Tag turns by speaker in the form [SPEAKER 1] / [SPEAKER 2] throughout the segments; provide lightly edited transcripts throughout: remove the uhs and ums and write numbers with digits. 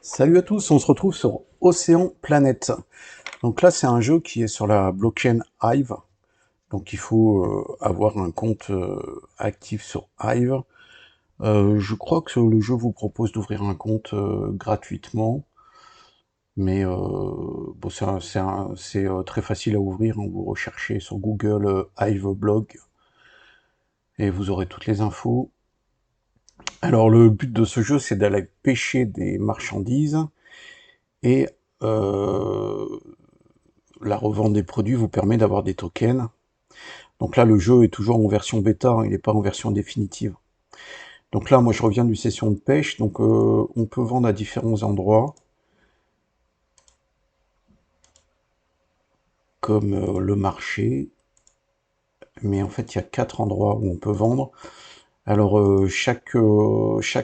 [SPEAKER 1] Salut à tous, on se retrouve sur Océan Planète. Donc là, c'est un jeu qui est sur la blockchain Hive. Donc il faut avoir un compte actif sur Hive. Je crois que le jeu vous propose d'ouvrir un compte gratuitement, mais bon, c'est très facile à ouvrir, hein. Vous recherchez sur Google Hive Blog et vous aurez toutes les infos. Alors le but de ce jeu, c'est d'aller pêcher des marchandises et la revente des produits vous permet d'avoir des tokens. Donc là, le jeu est toujours en version bêta, hein, il n'est pas en version définitive. Donc là, moi, je reviens d'une session de pêche, donc on peut vendre à différents endroits, comme le marché, mais en fait, il y a 4 endroits où on peut vendre. Alors, chaque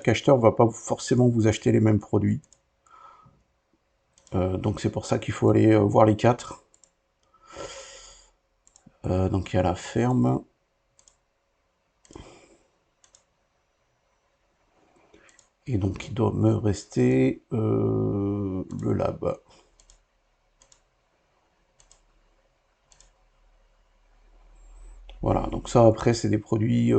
[SPEAKER 1] acheteur va pas forcément vous acheter les mêmes produits. Donc c'est pour ça qu'il faut aller voir les 4. Donc il y a la ferme, et donc il doit me rester le lab. Voilà, donc ça après c'est des produits,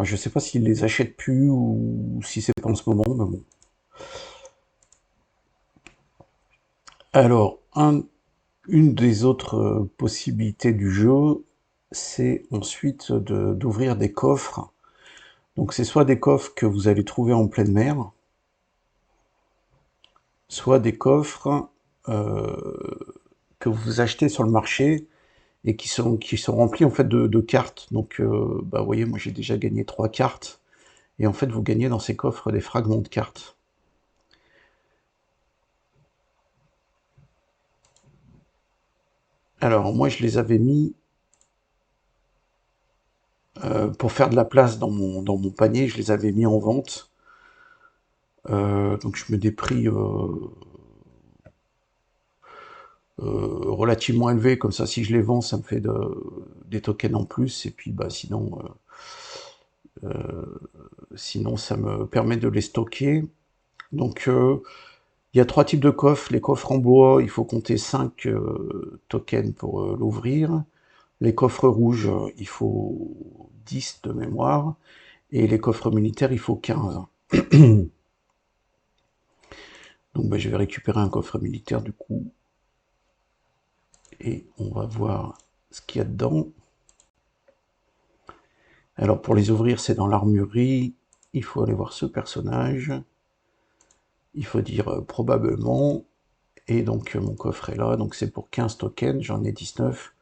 [SPEAKER 1] je sais pas s'ils les achètent plus ou si c'est pas en ce moment, mais bon. Alors, une des autres possibilités du jeu, c'est ensuite d'ouvrir des coffres. Donc c'est soit des coffres que vous allez trouver en pleine mer, soit des coffres que vous achetez sur le marché et qui sont remplis en fait de cartes. Donc, bah, vous voyez, moi j'ai déjà gagné 3 cartes, et en fait vous gagnez dans ces coffres des fragments de cartes. Alors moi je les avais mis pour faire de la place dans mon panier, je les avais mis en vente. Donc je me des prix relativement élevés, comme ça si je les vends, ça me fait des tokens en plus, et puis bah sinon ça me permet de les stocker. Donc il y a 3 types de coffres. Les coffres en bois, il faut compter 5 tokens pour l'ouvrir. Les coffres rouges, il faut 10 de mémoire. Et les coffres militaires, il faut 15. Donc bah, je vais récupérer un coffre militaire du coup. Et on va voir ce qu'il y a dedans. Alors pour les ouvrir, c'est dans l'armurerie. Il faut aller voir ce personnage. Il faut dire probablement. Et donc mon coffre est là. Donc c'est pour 15 tokens. J'en ai 19.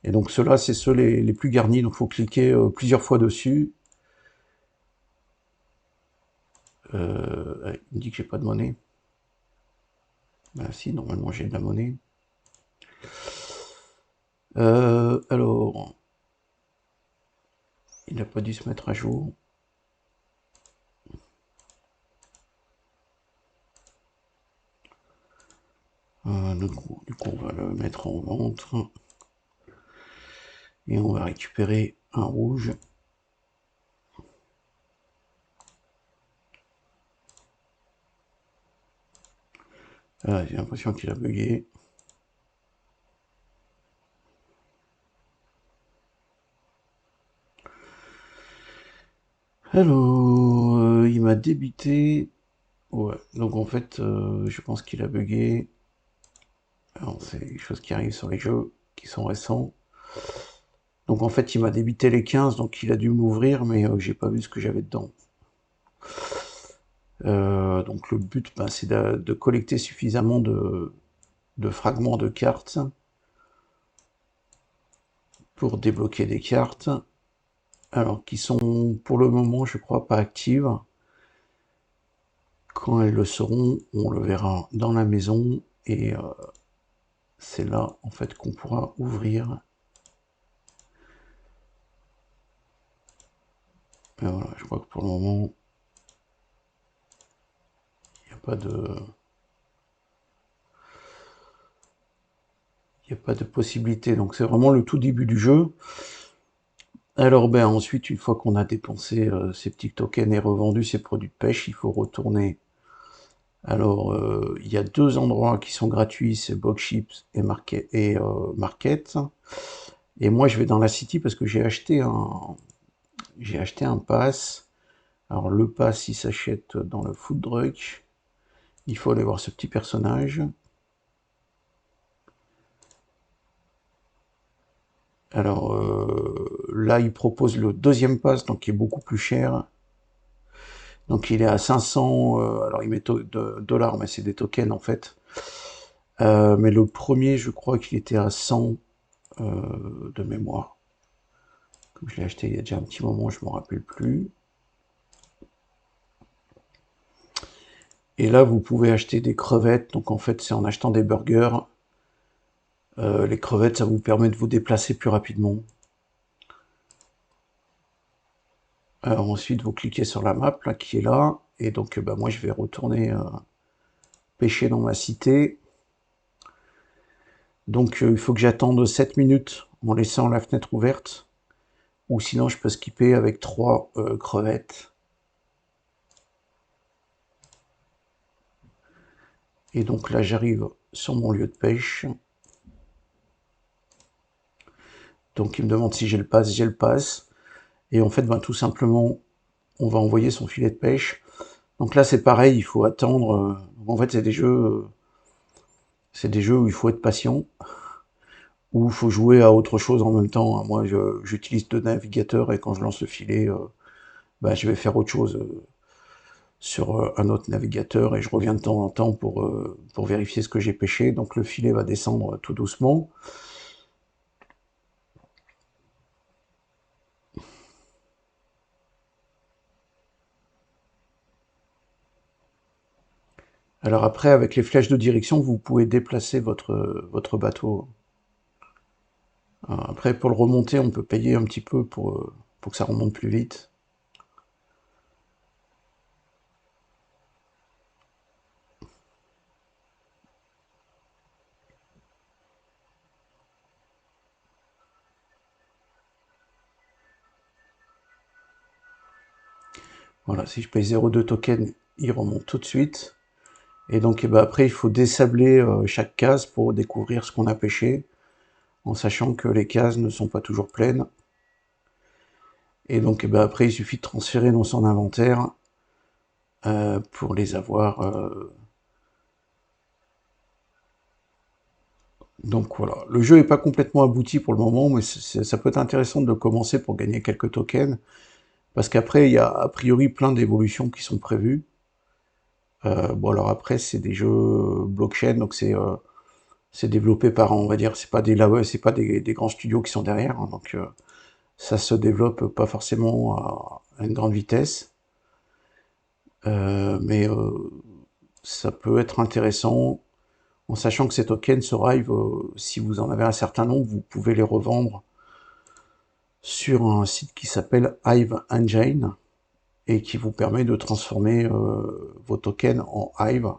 [SPEAKER 1] Et donc ceux-là, c'est ceux les plus garnis. Donc il faut cliquer plusieurs fois dessus. Il me dit que j'ai pas de monnaie. Ben si, normalement j'ai de la monnaie. Alors, il n'a pas dû se mettre à jour. Du coup, on va le mettre en vente. Et on va récupérer un rouge. Ah, j'ai l'impression qu'il a bugué. Alors, il m'a débité. Ouais, donc en fait, je pense qu'il a bugué. Alors, c'est des choses qui arrivent sur les jeux qui sont récents. Donc en fait, il m'a débité les 15, donc il a dû m'ouvrir, mais j'ai pas vu ce que j'avais dedans. Donc le but, bah, c'est de collecter suffisamment de fragments de cartes pour débloquer des cartes. Alors qui sont pour le moment, je crois, pas actives. Quand elles le seront, on le verra dans la maison, et c'est là en fait qu'on pourra ouvrir. Et voilà, je crois que pour le moment, il n'y a pas de... Il n'y a pas de possibilité, donc c'est vraiment le tout début du jeu. Alors ben ensuite, une fois qu'on a dépensé ces petits tokens et revendu ces produits de pêche, il faut retourner Alors, il y a deux endroits qui sont gratuits, c'est Blockships et Market. Et moi, je vais dans la City parce que j'ai acheté un pass. Alors, le pass, il s'achète dans le food truck. Il faut aller voir ce petit personnage. Alors, là, il propose le deuxième pass, donc qui est beaucoup plus cher. Donc, il est à 500, alors il met dollars, mais c'est des tokens en fait. Mais le premier, je crois qu'il était à 100 de mémoire. Comme je l'ai acheté il y a déjà un petit moment, je ne me rappelle plus. Et là, vous pouvez acheter des crevettes. Donc en fait, c'est en achetant des burgers. Les crevettes, ça vous permet de vous déplacer plus rapidement. Alors ensuite, vous cliquez sur la map, là, qui est là. Et donc, bah, moi, je vais retourner pêcher dans ma cité. Donc, il faut que j'attende 7 minutes en laissant la fenêtre ouverte. Ou sinon, je peux skipper avec 3 crevettes. Et donc là, j'arrive sur mon lieu de pêche. Donc, il me demande si j'ai le pass. J'ai le pass. Et en fait, ben, tout simplement, on va envoyer son filet de pêche. Donc là, c'est pareil, il faut attendre. En fait, c'est des jeux où il faut être patient, où il faut jouer à autre chose en même temps. Moi, j'utilise deux navigateurs et quand je lance le filet, bah, je vais faire autre chose sur un autre navigateur et je reviens de temps en temps pour vérifier ce que j'ai pêché. Donc le filet va descendre tout doucement. Alors après, avec les flèches de direction, vous pouvez déplacer votre bateau. Après, pour le remonter, on peut payer un petit peu pour que ça remonte plus vite. Voilà, si je paye 0,2 token, il remonte tout de suite. Et donc, eh ben, après, il faut désabler chaque case pour découvrir ce qu'on a pêché, en sachant que les cases ne sont pas toujours pleines. Et donc, eh ben, après, il suffit de transférer dans son inventaire pour les avoir. Donc voilà, le jeu n'est pas complètement abouti pour le moment, mais ça peut être intéressant de commencer pour gagner quelques tokens, parce qu'après, il y a a priori plein d'évolutions qui sont prévues. Bon alors après, c'est des jeux blockchain, donc c'est développé par, on va dire, c'est pas des grands studios qui sont derrière, hein, donc ça se développe pas forcément à une grande vitesse, mais ça peut être intéressant, en sachant que ces tokens sur Hive, si vous en avez un certain nombre, vous pouvez les revendre sur un site qui s'appelle Hive Engine, et qui vous permet de transformer vos tokens en Hive,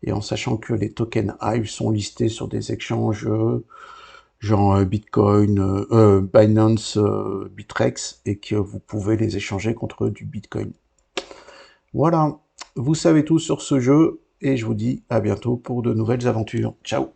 [SPEAKER 1] et en sachant que les tokens Hive sont listés sur des exchanges genre Bitcoin, Binance, Bitrex, et que vous pouvez les échanger contre du Bitcoin. Voilà, vous savez tout sur ce jeu, et je vous dis à bientôt pour de nouvelles aventures. Ciao!